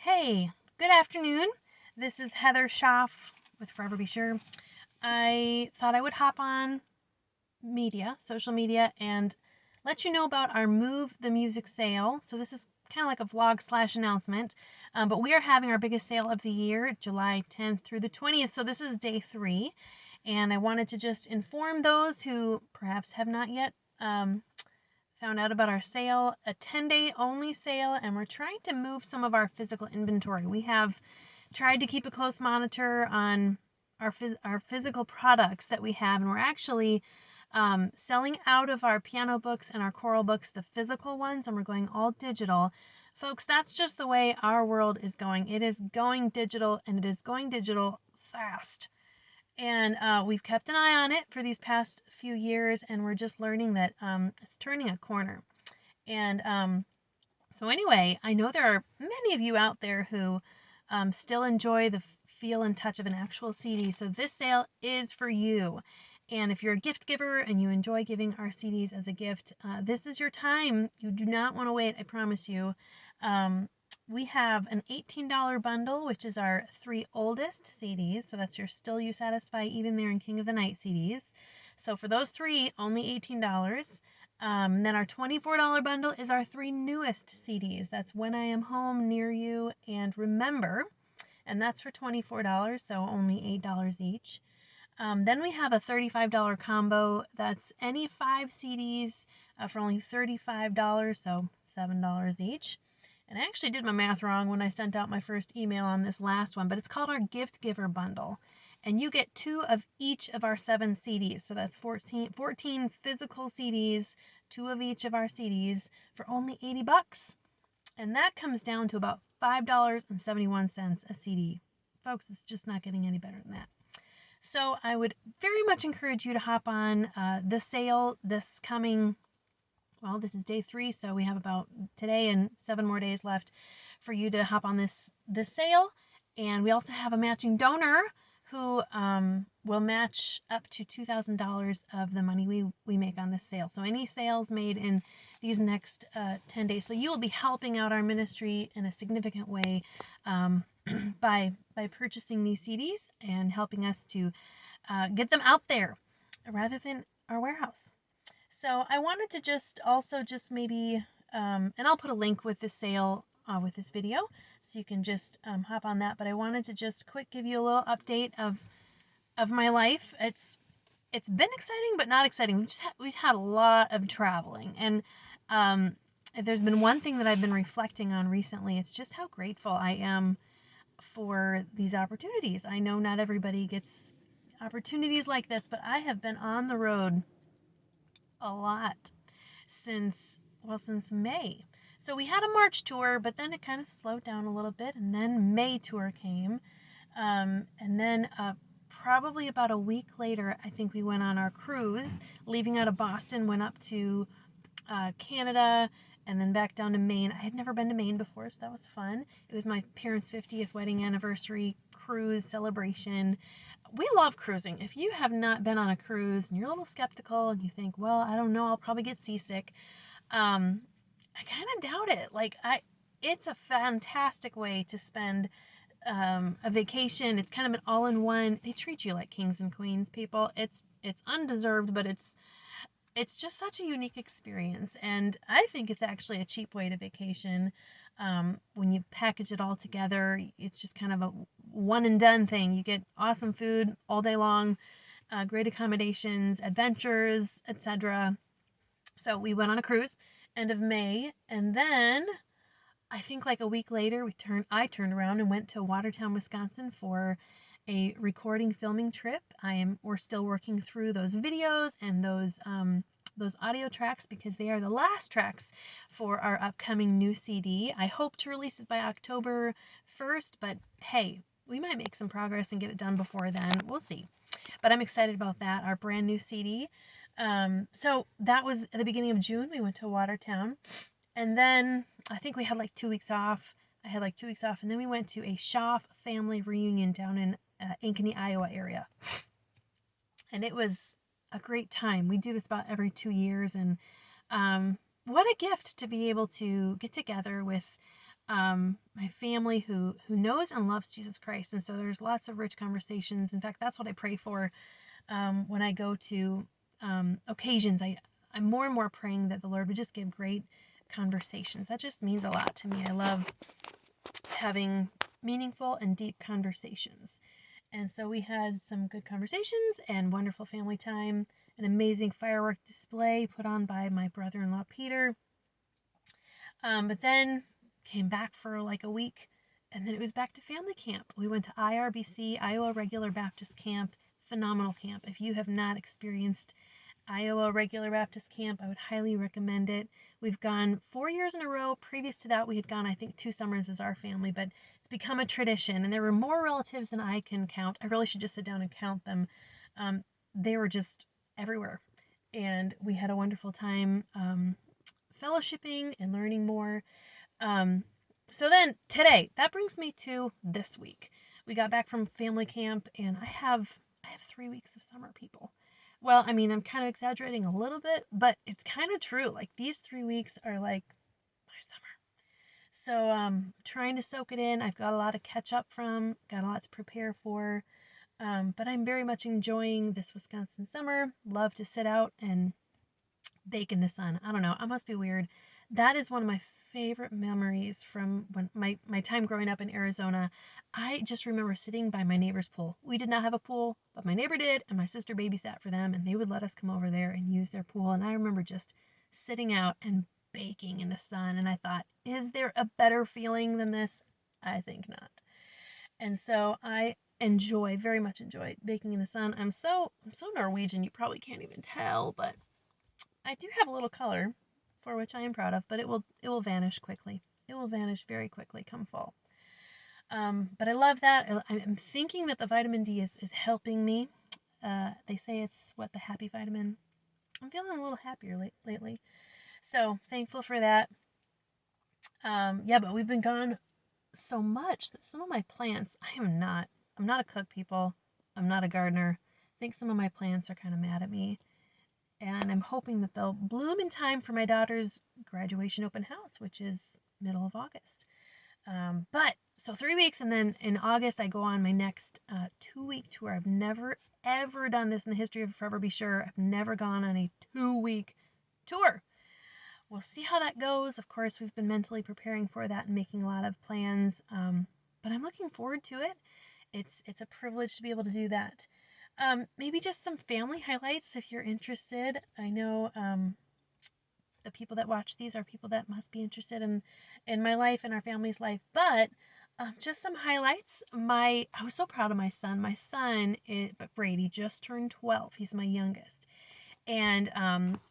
Hey, good afternoon. This is Heather Schaff with Forever Be Sure. I thought I would hop on social media, and let you know about our Move the Music sale. So this is kind of like a vlog slash announcement, but we are having our biggest sale of the year, July 10th through the 20th. So this is day 3, and I wanted to just inform those who perhaps have not yet found out about our sale, a 10-day only sale, and we're trying to move some of our physical inventory. We have tried to keep a close monitor on our physical products that we have, and we're actually selling out of our piano books and our choral books, the physical ones, and we're going all digital. Folks, that's just the way our world is going. It is going digital, and it is going digital fast. And we've kept an eye on it for these past few years, and we're just learning that it's turning a corner. And so anyway, I know there are many of you out there who still enjoy the feel and touch of an actual CD. So this sale is for you. And if you're a gift giver and you enjoy giving our CDs as a gift, this is your time. You do not want to wait, I promise you. We have an $18 bundle, which is our 3 oldest CDs. So that's your Still You Satisfy Even There and King of the Night CDs. So for those 3, only $18. Then our $24 bundle is our 3 newest CDs. That's When I Am Home, Near You, and Remember. And that's for $24, so only $8 each. Then we have a $35 combo. That's any 5 CDs for only $35, so $7 each. And I actually did my math wrong when I sent out my first email on this last one, but it's called our Gift Giver Bundle. And you get 2 of each of our 7 CDs. So that's 14 physical CDs, 2 of each of our CDs for only $80. And that comes down to about $5.71 a CD. Folks, it's just not getting any better than that. So I would very much encourage you to hop on the sale this coming, well, this is day 3, so we have about today and 7 more days left for you to hop on this sale. And we also have a matching donor who will match up to $2,000 of the money we make on this sale. So any sales made in these next 10 days. So you will be helping out our ministry in a significant way by purchasing these CDs and helping us to get them out there rather than our warehouse. So I wanted to just maybe, and I'll put a link with this sale with this video, so you can just hop on that. But I wanted to just quick give you a little update of my life. It's been exciting, but not exciting. We've had a lot of traveling, and if there's been one thing that I've been reflecting on recently, it's just how grateful I am for these opportunities. I know not everybody gets opportunities like this, but I have been on the road a lot since May. So we had a March tour, but then it kind of slowed down a little bit, and then May tour came. And then probably about a week later, I think we went on our cruise, leaving out of Boston, went up to Canada, and then back down to Maine. I had never been to Maine before, so that was fun. It was my parents' 50th wedding anniversary cruise celebration. We love cruising. If you have not been on a cruise and you're a little skeptical and you think, well, I don't know, I'll probably get seasick, I kind of doubt it. It's a fantastic way to spend a vacation. It's kind of an all-in-one. They treat you like kings and queens, people. It's undeserved, but it's just such a unique experience, and I think it's actually a cheap way to vacation. When you package it all together, it's just kind of a one-and-done thing. You get awesome food all day long, great accommodations, adventures, etc. So we went on a cruise end of May, and then I think like a week later, I turned around and went to Watertown, Wisconsin for a recording filming trip. We're still working through those videos and those audio tracks because they are the last tracks for our upcoming new CD. I hope to release it by October 1st, but hey, we might make some progress and get it done before then. We'll see. But I'm excited about that, our brand new CD. So that was at the beginning of June. We went to Watertown, and then I think we had like 2 weeks off. I had like 2 weeks off, and then we went to a Schaff family reunion down in Ankeny, Iowa area. And it was a great time. We do this about every 2 years, and what a gift to be able to get together with my my family who knows and loves Jesus Christ. And so there's lots of rich conversations. In fact, that's what I pray for when I go to occasions. I'm more and more praying that the Lord would just give great conversations. That just means a lot to me. I love having meaningful and deep conversations. And so we had some good conversations and wonderful family time, an amazing firework display put on by my brother-in-law, Peter. But then came back for like a week, and then it was back to family camp. We went to IRBC, Iowa Regular Baptist Camp. Phenomenal camp. If you have not experienced Iowa Regular Baptist Camp, I would highly recommend it. We've gone 4 years in a row. Previous to that, we had gone, I think, 2 summers as our family, but it's become a tradition, and there were more relatives than I can count. I really should just sit down and count them. They were just everywhere, and we had a wonderful time fellowshipping and learning more. So then today, that brings me to this week. We got back from family camp, and I have 3 weeks of summer, people. Well, I mean, I'm kind of exaggerating a little bit, but it's kind of true. Like, these 3 weeks are like my summer. So trying to soak it in. I've got a lot to catch up from, got a lot to prepare for. But I'm very much enjoying this Wisconsin summer. Love to sit out and bake in the sun. I don't know. I must be weird. That is one of my favorite memories from when my time growing up in Arizona. I just remember sitting by my neighbor's pool. We did not have a pool, but my neighbor did, and my sister babysat for them, and they would let us come over there and use their pool. And I remember just sitting out and baking in the sun, and I thought, is there a better feeling than this? I think not. And so I very much enjoy baking in the sun. I'm so Norwegian, you probably can't even tell, but I do have a little color, for which I am proud of, but it will vanish quickly. It will vanish very quickly come fall. But I love that. I'm thinking that the vitamin D is helping me. They say it's the happy vitamin. I'm feeling a little happier lately. So thankful for that. Yeah, but we've been gone so much that some of my plants, I'm not a cook, people. I'm not a gardener. I think some of my plants are kind of mad at me. And I'm hoping that they'll bloom in time for my daughter's graduation open house, which is middle of August. So 3 weeks, and then in August, I go on my next 2-week tour. I've never, ever done this in the history of Forever Be Sure. I've never gone on a 2-week tour. We'll see how that goes. Of course, we've been mentally preparing for that and making a lot of plans, but I'm looking forward to it. It's a privilege to be able to do that. Maybe just some family highlights if you're interested. I know the people that watch these are people that must be interested in my life and our family's life, but just some highlights. I was so proud of my son. My son, Brady, just turned 12. He's my youngest. And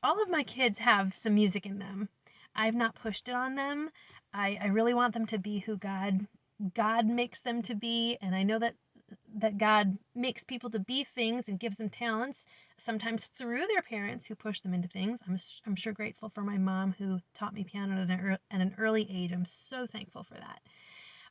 all of my kids have some music in them. I've not pushed it on them. I really want them to be who God makes them to be, and I know that God makes people to be things and gives them talents, sometimes through their parents who push them into things. I'm sure grateful for my mom who taught me piano at an early age. I'm so thankful for that.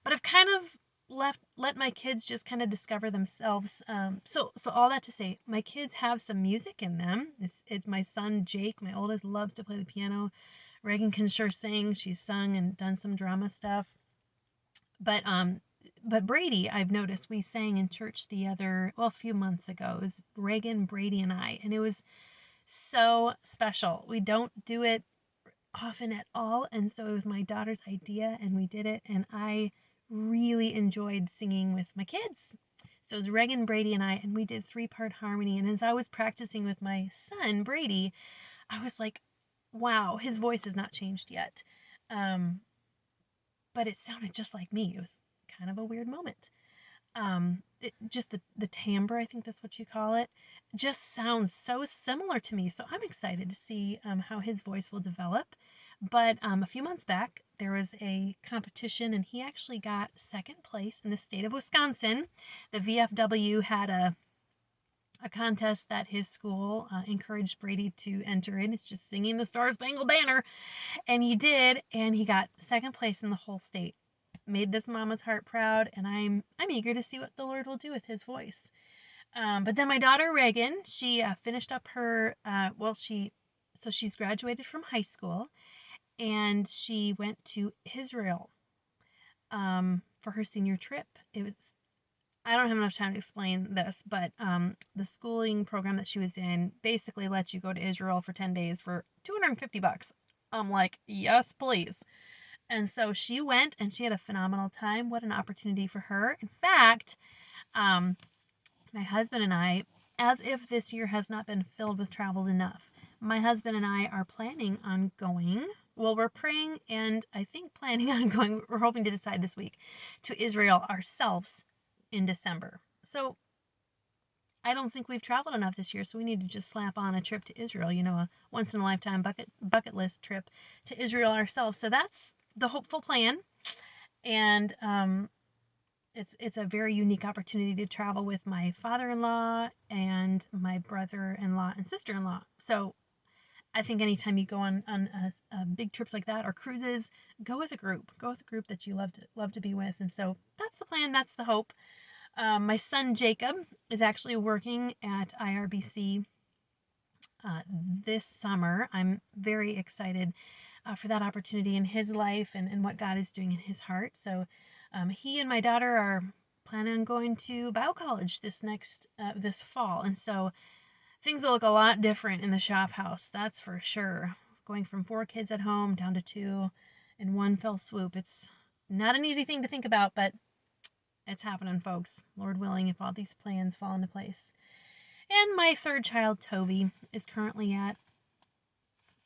But I've kind of let my kids just kind of discover themselves. So all that to say, my kids have some music in them. It's my son Jake, my oldest, loves to play the piano. Reagan can sure sing. She's sung and done some drama stuff. But Brady, I've noticed, we sang in church a few months ago. It was Reagan, Brady, and I, and it was so special. We don't do it often at all, and so it was my daughter's idea, and we did it, and I really enjoyed singing with my kids. So it was Reagan, Brady, and I, and we did 3-part harmony, and as I was practicing with my son, Brady, I was like, wow, his voice has not changed yet. But it sounded just like me. It was kind of a weird moment. Just the timbre, I think that's what you call it, just sounds so similar to me. So I'm excited to see how his voice will develop. But a few months back, there was a competition, and he actually got 2nd place in the state of Wisconsin. The VFW had a contest that his school encouraged Brady to enter in. It's just singing the Star Spangled Banner. And he did, and he got 2nd place in the whole state. Made this mama's heart proud, and I'm eager to see what the Lord will do with his voice. But then my daughter Reagan, she finished up her she's graduated from high school, and she went to Israel for her senior trip. I don't have enough time to explain this, but the schooling program that she was in basically lets you go to Israel for 10 days for $250. I'm like, yes, please. And so she went and she had a phenomenal time. What an opportunity for her. In fact, my husband and I, as if this year has not been filled with travel enough, my husband and I are planning on going. Well, we're praying and I think planning on going. We're hoping to decide this week to Israel ourselves in December. So I don't think we've traveled enough this year, so we need to just slap on a trip to Israel, a once in a lifetime bucket list trip to Israel ourselves. So that's the hopeful plan. And it's a very unique opportunity to travel with my father-in-law and my brother-in-law and sister-in-law. So I think anytime you go on big trips like that or cruises, go with a group. Go with a group that you love to be with. And so that's the plan. That's the hope. My son Jacob is actually working at IRBC this summer. I'm very excited for that opportunity in his life and what God is doing in his heart. So he and my daughter are planning on going to Bible college this fall. And so things will look a lot different in the shop house, that's for sure. Going from 4 kids at home down to 2 in one fell swoop. It's not an easy thing to think about, but it's happening, folks. Lord willing, if all these plans fall into place. And my third child, Toby, is currently at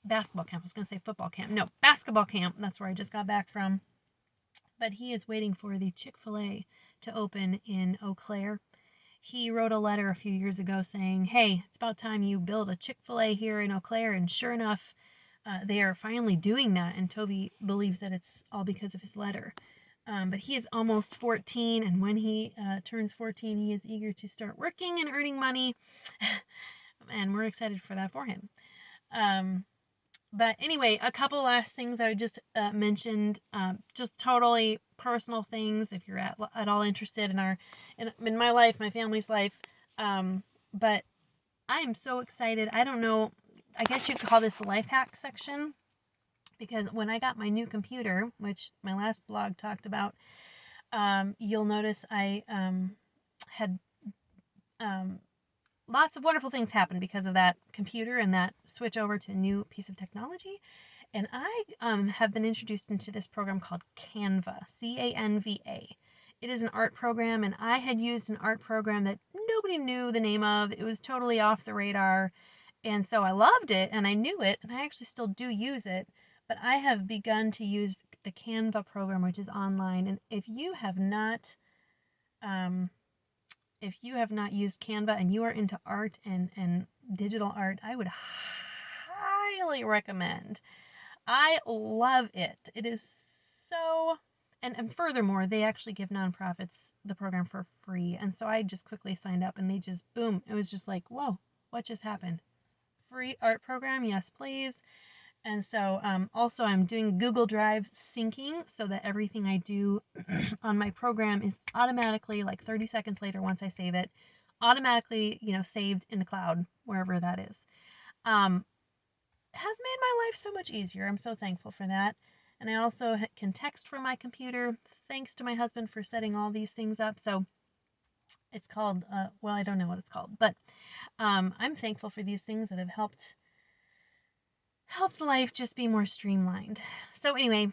basketball camp. I was going to say football camp. No, basketball camp. That's where I just got back from. But he is waiting for the Chick-fil-A to open in Eau Claire. He wrote a letter a few years ago saying, hey, it's about time you build a Chick-fil-A here in Eau Claire. And sure enough, they are finally doing that. And Toby believes that it's all because of his letter. But he is almost 14, and when he turns 14, he is eager to start working and earning money, and we're excited for that for him. But anyway, a couple last things I just mentioned, just totally personal things if you're at all interested in my life, my family's life. But I am so excited. I don't know, I guess you could call this the life hack section. Because when I got my new computer, which my last blog talked about, you'll notice I had lots of wonderful things happen because of that computer and that switch over to a new piece of technology. And I have been introduced into this program called Canva, Canva. It is an art program, and I had used an art program that nobody knew the name of. It was totally off the radar. And so I loved it, and I knew it, and I actually still do use it. But I have begun to use the Canva program, which is online. And if you have not used Canva and you are into art and digital art, I would highly recommend. I love it. It is so, and furthermore, they actually give nonprofits the program for free. And so I just quickly signed up, and they just, boom, it was just like, whoa, what just happened? Free art program, yes, please. And so also I'm doing Google Drive syncing so that everything I do on my program is automatically, like 30 seconds later once I save it, automatically, saved in the cloud, wherever that is. Has made my life so much easier. I'm so thankful for that. And I also can text from my computer, thanks to my husband for setting all these things up. So it's called, I don't know what it's called, but I'm thankful for these things that have helped life just be more streamlined. So anyway,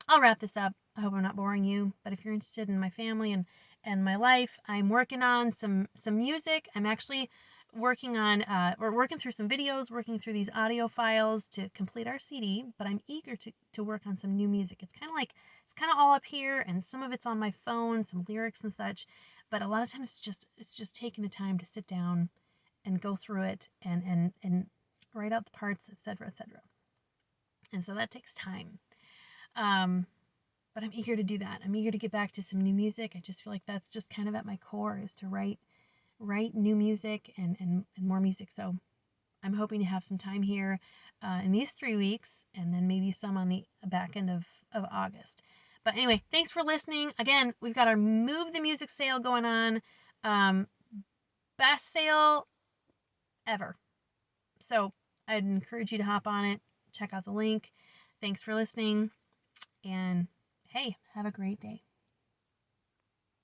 I'll wrap this up. I hope I'm not boring you, but if you're interested in my family and my life, I'm working on some music. I'm actually working on, we're working through some videos, working through these audio files to complete our CD, but I'm eager to work on some new music. It's kind of all up here, and some of it's on my phone, some lyrics and such, but a lot of times it's just taking the time to sit down and go through it and write out the parts, etc., etc. And so that takes time. But I'm eager to do that. I'm eager to get back to some new music. I just feel like that's just kind of at my core, is to write new music and more music. So I'm hoping to have some time here in these 3 weeks, and then maybe some on the back end of August. But anyway, thanks for listening. Again, we've got our Move the Music sale going on. Best sale ever. So I'd encourage you to hop on it. Check out the link. Thanks for listening. And hey, have a great day.